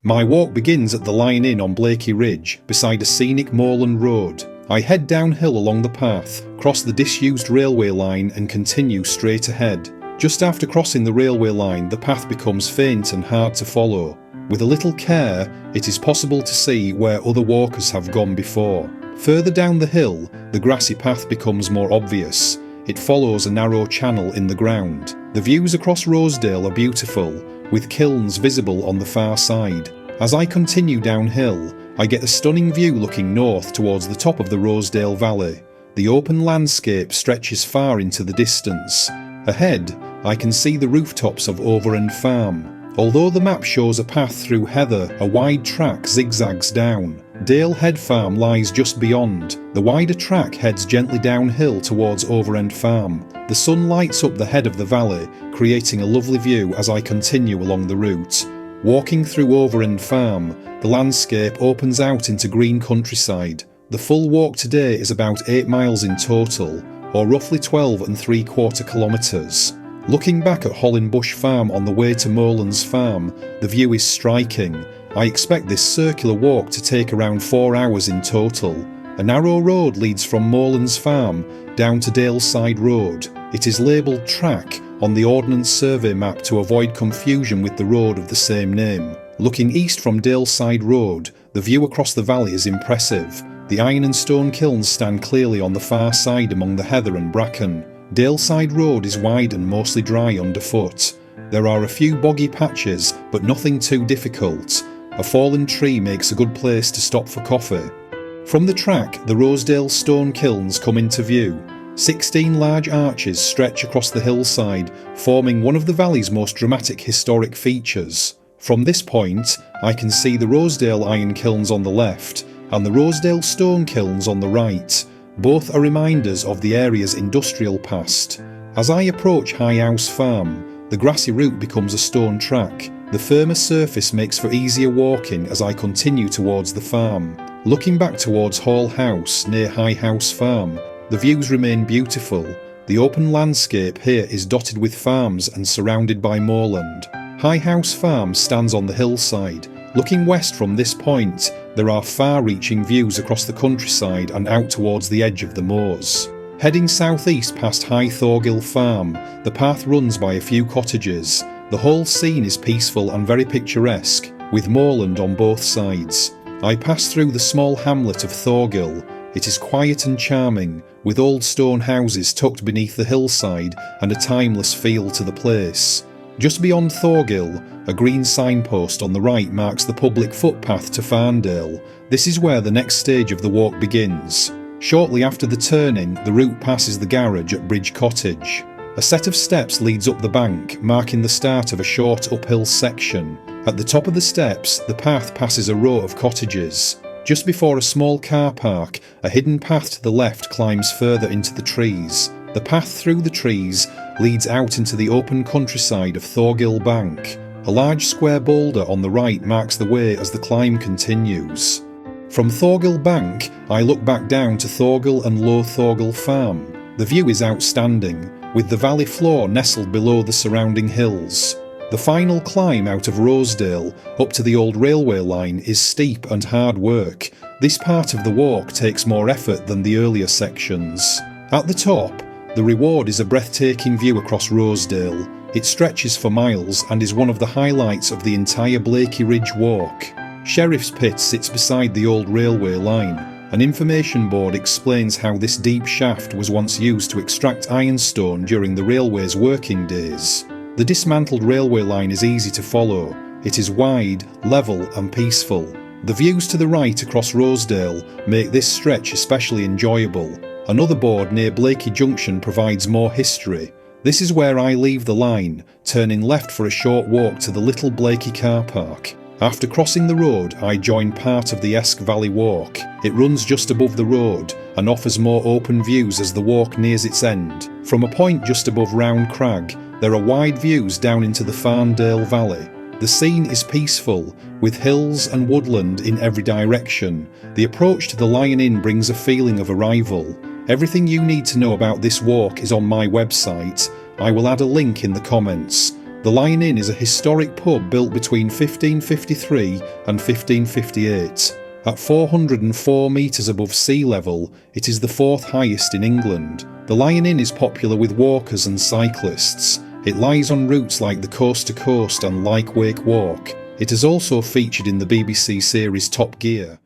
My walk begins at the Lion Inn on Blakey Ridge, beside a scenic moorland road. I head downhill along the path, cross the disused railway line and continue straight ahead. Just after crossing the railway line, the path becomes faint and hard to follow. With a little care, it is possible to see where other walkers have gone before. Further down the hill, the grassy path becomes more obvious. It follows a narrow channel in the ground. The views across Rosedale are beautiful, with kilns visible on the far side. As I continue downhill, I get a stunning view looking north towards the top of the Rosedale Valley. The open landscape stretches far into the distance. Ahead, I can see the rooftops of Overend Farm. Although the map shows a path through heather, a wide track zigzags down. Dale Head Farm lies just beyond. The wider track heads gently downhill towards Overend Farm. The sun lights up the head of the valley, creating a lovely view as I continue along the route. Walking through Overend Farm, the landscape opens out into green countryside. The full walk today is about 8 miles in total, or roughly 12 3/4 kilometres. Looking back at Hollinbush Farm on the way to Moorland's farm, the view is striking. I expect this circular walk to take around 4 hours in total. A narrow road leads from Moorland's farm down to Daleside Road. It is labelled Track on the Ordnance Survey map to avoid confusion with the road of the same name. Looking east from Daleside Road, the view across the valley is impressive. The iron and stone kilns stand clearly on the far side among the heather and bracken. Daleside Road is wide and mostly dry underfoot. There are a few boggy patches, but nothing too difficult. A fallen tree makes a good place to stop for coffee. From the track, the Rosedale stone kilns come into view. 16 large arches stretch across the hillside, forming one of the valley's most dramatic historic features. From this point, I can see the Rosedale iron kilns on the left and the Rosedale stone kilns on the right. Both are reminders of the area's industrial past. As I approach High House Farm, the grassy route becomes a stone track. The firmer surface makes for easier walking as I continue towards the farm. Looking back towards Hall House near High House Farm, the views remain beautiful. The open landscape here is dotted with farms and surrounded by moorland. High House Farm stands on the hillside. Looking west from this point, there are far-reaching views across the countryside and out towards the edge of the moors. Heading southeast past High Thorgill Farm, the path runs by a few cottages. The whole scene is peaceful and very picturesque, with moorland on both sides. I pass through the small hamlet of Thorgill. It is quiet and charming, with old stone houses tucked beneath the hillside and a timeless feel to the place. Just beyond Thorgill, a green signpost on the right marks the public footpath to Farndale. This is where the next stage of the walk begins. Shortly after the turning, the route passes the garage at Bridge Cottage. A set of steps leads up the bank, marking the start of a short uphill section. At the top of the steps, the path passes a row of cottages. Just before a small car park, a hidden path to the left climbs further into the trees. The path through the trees leads out into the open countryside of Thorgill Bank. A large square boulder on the right marks the way as the climb continues. From Thorgill Bank, I look back down to Thorgill and Low Thorgill Farm. The view is outstanding, with the valley floor nestled below the surrounding hills. The final climb out of Rosedale up to the old railway line is steep and hard work. This part of the walk takes more effort than the earlier sections. At the top, the reward is a breathtaking view across Rosedale. It stretches for miles and is one of the highlights of the entire Blakey Ridge walk. Sheriff's Pit sits beside the old railway line. An information board explains how this deep shaft was once used to extract ironstone during the railway's working days. The dismantled railway line is easy to follow. It is wide, level and peaceful. The views to the right across Rosedale make this stretch especially enjoyable. Another board near Blakey Junction provides more history. This is where I leave the line, turning left for a short walk to the Little Blakey car park. After crossing the road, I join part of the Esk Valley Walk. It runs just above the road and offers more open views as the walk nears its end. From a point just above Round Crag, there are wide views down into the Farndale Valley. The scene is peaceful, with hills and woodland in every direction. The approach to the Lion Inn brings a feeling of arrival. Everything you need to know about this walk is on my website. I will add a link in the comments. The Lion Inn is a historic pub built between 1553 and 1558. At 404 metres above sea level, it is the 4th highest in England. The Lion Inn is popular with walkers and cyclists. It lies on routes like the Coast to Coast and Lyke Wake Walk. It has also featured in the BBC series Top Gear.